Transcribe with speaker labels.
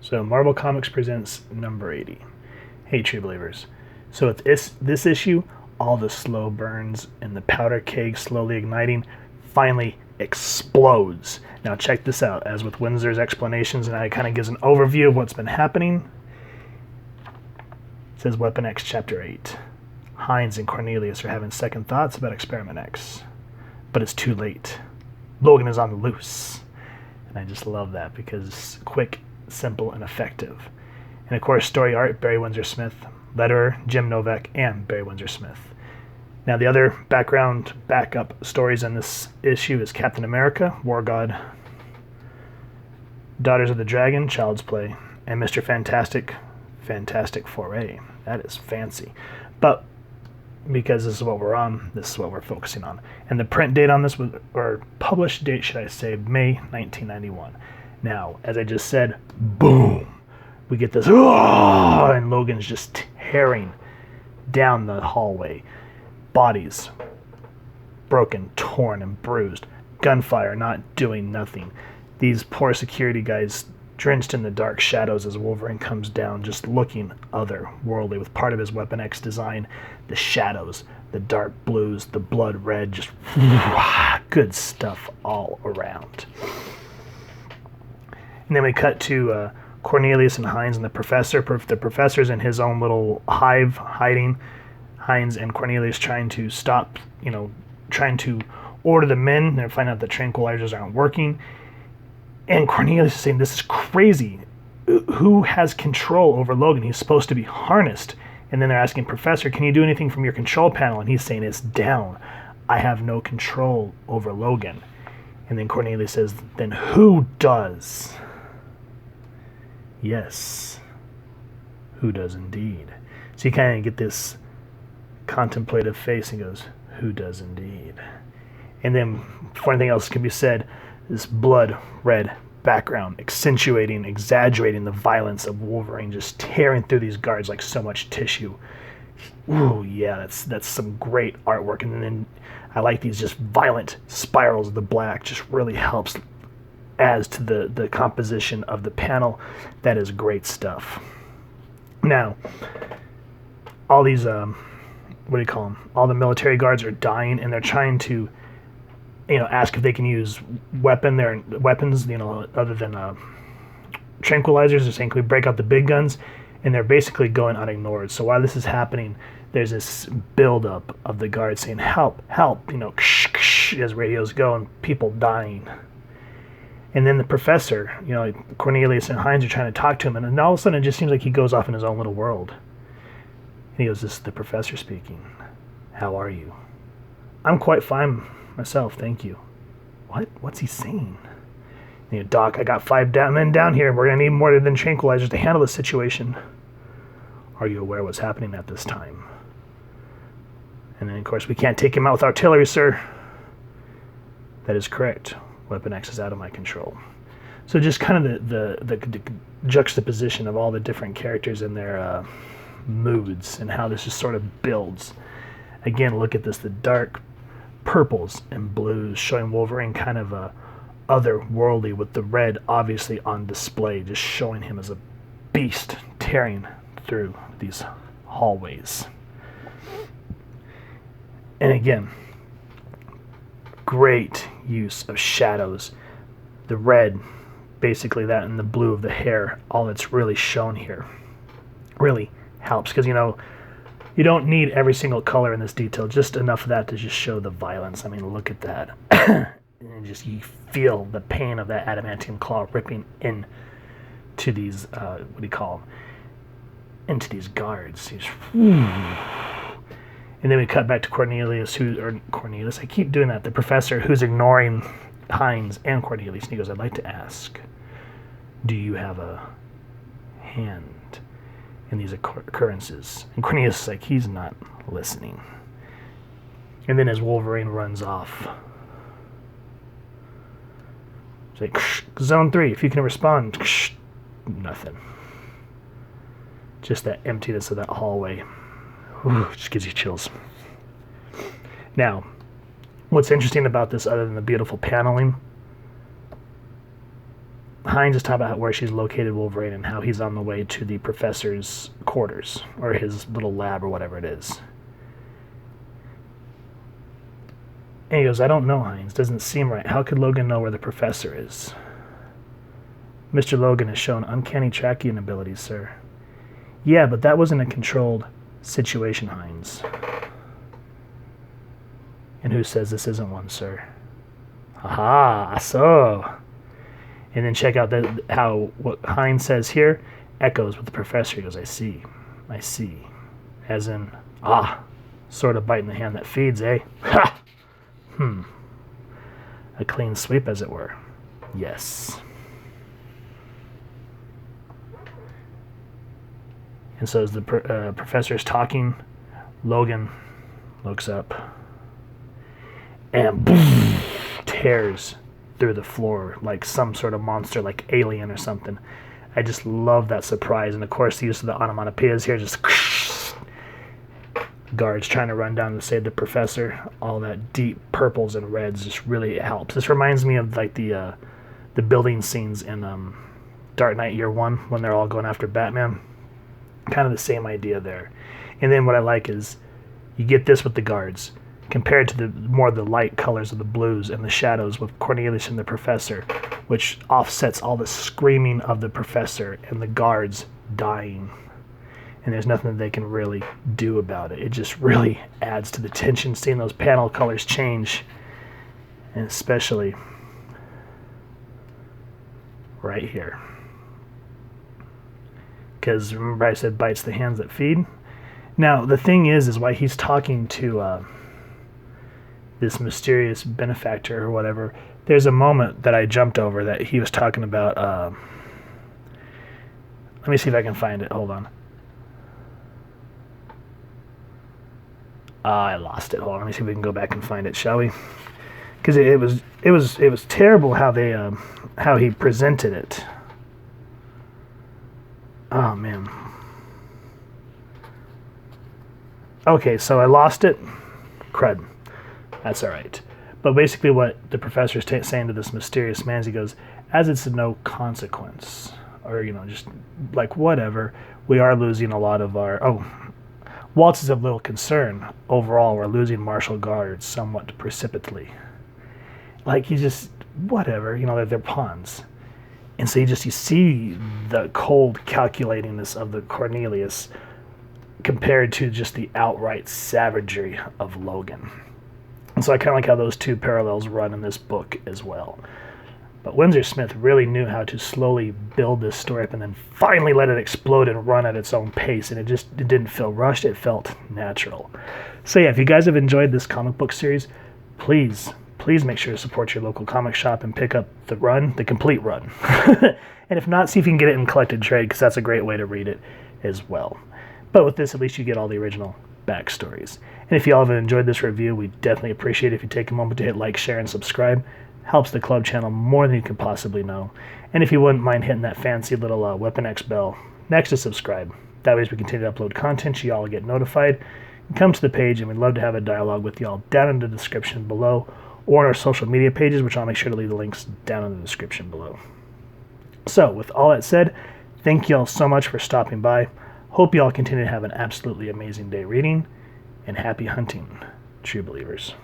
Speaker 1: So Marvel Comics presents number 80. Hey, True Believers. So with this issue, all the slow burns and the powder keg slowly igniting finally explodes. Now check this out. As with Windsor's explanations, and it kind of gives an overview of what's been happening. It says Weapon X Chapter 8. Hines and Cornelius are having second thoughts about Experiment X. But it's too late. Logan is on the loose. And I just love that because it's quick, simple, and effective. And of course, story art, Barry Windsor-Smith. Letterer, Jim Novak, and Barry Windsor-Smith. Now, the other backup stories in this issue is Captain America, War God, Daughters of the Dragon, Child's Play, and Mr. Fantastic, Fantastic Foray. That is fancy. But because this is what we're on, this is what we're focusing on. And the print date on this was, or published date, should I say, May 1991. Now, as I just said, boom! We get this, and Logan's just tearing down the hallway. Bodies broken, torn, and bruised. Gunfire not doing nothing. These poor security guys drenched in the dark shadows as Wolverine comes down, just looking otherworldly with part of his Weapon X design. The shadows, the dark blues, the blood red, just good stuff all around. And then we cut to Cornelius and Hines and the professor. The professor's in his own little hive hiding. Hines and Cornelius trying to stop, trying to order the men. They're finding out the tranquilizers aren't working. And Cornelius is saying, this is crazy. Who has control over Logan? He's supposed to be harnessed. And then they're asking, Professor, can you do anything from your control panel? And he's saying, it's down. I have no control over Logan. And then Cornelius says, then who does? Yes, who does indeed? So you kind of get this contemplative face and goes, who does indeed? And then before anything else can be said, this blood red background accentuating, exaggerating the violence of Wolverine just tearing through these guards like so much tissue. Ooh, yeah, that's some great artwork. And then I like these just violent spirals of the black, just really helps adds to the composition of the panel. That is great stuff. Now, all these, what do you call them? All the military guards are dying, and they're trying to, ask if they can use weapons, other than tranquilizers. They're saying, can we break out the big guns? And they're basically going unignored. So while this is happening, there's this buildup of the guards saying, help, help, as radios go, and people dying. And then the professor, Cornelius and Hines are trying to talk to him, and then all of a sudden it just seems like he goes off in his own little world. And he goes, this is the professor speaking. How are you? I'm quite fine myself, thank you. What? What's he saying? Doc, I got 5 men down here, and we're going to need more than tranquilizers to handle this situation. Are you aware of what's happening at this time? And then, of course, we can't take him out with artillery, sir. That is correct. Weapon X is out of my control. So just kind of the juxtaposition of all the different characters and their moods and how this just sort of builds. Again, look at this, the dark purples and blues showing Wolverine kind of otherworldly, with the red obviously on display, just showing him as a beast tearing through these hallways. And again, great use of shadows. The red, basically that, and the blue of the hair, all that's really shown here really helps, because you don't need every single color in this detail, just enough of that to just show the violence. I mean, look at that. And just you feel the pain of that adamantium claw ripping into these into these guards. And then we cut back to Cornelius, I keep doing that, the professor, who's ignoring Hines and Cornelius. And he goes, I'd like to ask, do you have a hand in these occurrences? And Cornelius is like, he's not listening. And then as Wolverine runs off, it's like, Zone 3, if you can respond. Nothing. Just that emptiness of that hallway. Ooh, just gives you chills. Now, what's interesting about this, other than the beautiful paneling, Hines is talking about where she's located Wolverine and how he's on the way to the professor's quarters, or his little lab, or whatever it is. And he goes, I don't know, Hines. Doesn't seem right. How could Logan know where the professor is? Mr. Logan has shown uncanny tracking abilities, sir. Yeah, but that wasn't a controlled situation, Hines. And who says this isn't one, sir? Aha, so. And then check out how what Hines says here echoes with the professor. He goes, I see. As in, sort of biting the hand that feeds, eh? Ha! A clean sweep, as it were. Yes. And so as the professor's talking, Logan looks up and boom, tears through the floor like some sort of monster, like Alien or something. I just love that surprise. And of course the use of the onomatopoeias here, just guards trying to run down to save the professor. All that deep purples and reds just really helps. This reminds me of like the building scenes in Dark Knight Year One when they're all going after Batman. Kind of the same idea there. And then what I like is you get this with the guards compared to the more the light colors of the blues and the shadows with Cornelius and the professor, which offsets all the screaming of the professor and the guards dying. And there's nothing that they can really do about it. It just really adds to the tension seeing those panel colors change. And especially right here. Because remember I said bites the hands that feed? Now, the thing is why he's talking to this mysterious benefactor or whatever, there's a moment that I jumped over that he was talking about. Let me see if I can find it. Hold on. I lost it. Hold on. Let me see if we can go back and find it, shall we? Because it was terrible how they how he presented it. Oh man. Okay, so I lost it. Crud. That's all right. But basically what the professor's saying to this mysterious man is he goes, as it's of no consequence, or, just like whatever, we are losing a lot of our... Waltz is of little concern. Overall, we're losing martial guards somewhat precipitately. Like, he's just, whatever, they're pawns. And so you see the cold calculatingness of the Cornelius compared to just the outright savagery of Logan. And so I kind of like how those two parallels run in this book as well. But Windsor-Smith really knew how to slowly build this story up and then finally let it explode and run at its own pace. And it didn't feel rushed. It felt natural. So yeah, if you guys have enjoyed this comic book series, please make sure to support your local comic shop and pick up the complete run. And if not, see if you can get it in collected trade, because that's a great way to read it as well. But with this, at least you get all the original backstories. And if you all have enjoyed this review, we definitely appreciate it if you take a moment to hit like, share, and subscribe. Helps the club channel more than you can possibly know. And if you wouldn't mind hitting that fancy little Weapon X bell next to subscribe. That way as we continue to upload content, you all get notified. And come to the page, and we'd love to have a dialogue with you all down in the description below, or on our social media pages, which I'll make sure to leave the links down in the description below. So, with all that said, thank you all so much for stopping by. Hope you all continue to have an absolutely amazing day reading, and happy hunting, true believers.